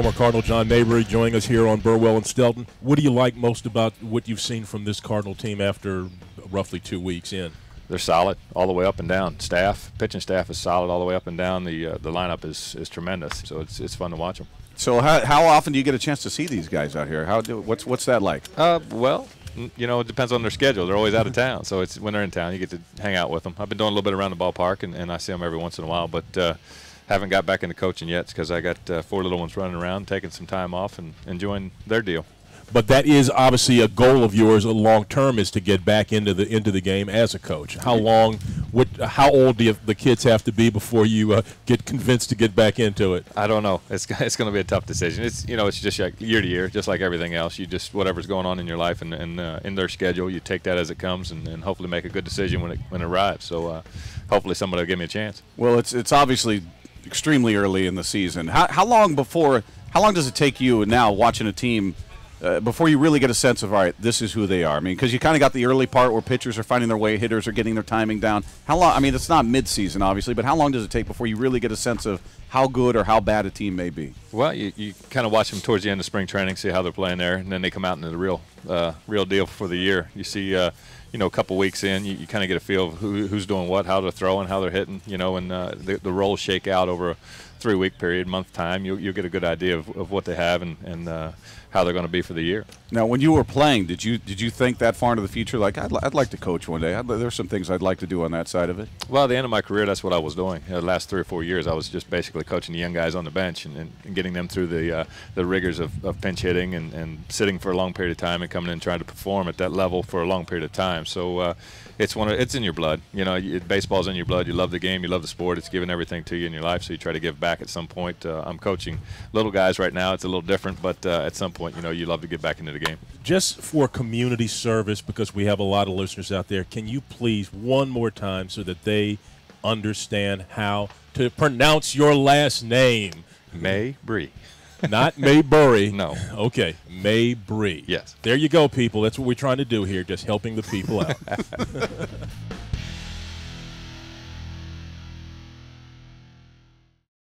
former Cardinal John Mabry joining us here on Burwell and Stelton. What do you like most about what you've seen from this Cardinal team after roughly 2 weeks in? They're solid all the way up and down. Pitching staff is solid all the way up and down. The lineup is tremendous, so it's fun to watch them. So how often do you get a chance to see these guys out here? What's that like? Well, it depends on their schedule. They're always out of town, so it's when they're in town you get to hang out with them. I've been doing a little bit around the ballpark, and I see them every once in a while, but haven't got back into coaching yet because I got 4 little ones running around, taking some time off and enjoying their deal. But that is obviously a goal of yours, long term, is to get back into the game as a coach. How old do the kids have to be before you get convinced to get back into it? I don't know. It's going to be a tough decision. It's just like year to year, just like everything else. You just whatever's going on in your life and in their schedule, you take that as it comes and hopefully make a good decision when it arrives. So hopefully somebody will give me a chance. Well, it's obviously extremely early in the season. How long does it take you now watching a team? Before you really get a sense of, all right, this is who they are? I mean, because you kind of got the early part where pitchers are finding their way, hitters are getting their timing down. How long? I mean, it's not mid-season, obviously, but how long does it take before you really get a sense of how good or how bad a team may be? Well, you kind of watch them towards the end of spring training, see how they're playing there, and then they come out into the real deal for the year. You see, a couple weeks in, you kind of get a feel of who's doing what, how they're throwing, how they're hitting, and the roles shake out over a 3-week period, month time. You'll get a good idea of what they have and how they're going to be for the year. Now, when you were playing, did you think that far into the future? Like, I'd like to coach one day. There's some things I'd like to do on that side of it. Well, at the end of my career, that's what I was doing. The last 3 or 4 years, I was just basically coaching the young guys on the bench and getting them through the rigors of pinch hitting and sitting for a long period of time and coming in and trying to perform at that level for a long period of time. So it's in your blood. Baseball's in your blood. You love the game. You love the sport. It's given everything to you in your life, so you try to give back at some point. I'm coaching little guys right now. It's a little different, but at some point, you love to get back into the game. Just for community service, because we have a lot of listeners out there, can you please one more time so that they understand how to pronounce your last name? Mabry. Not Mabry. No. Okay, Mabry. Yes. There you go, people. That's what we're trying to do here, just helping the people out.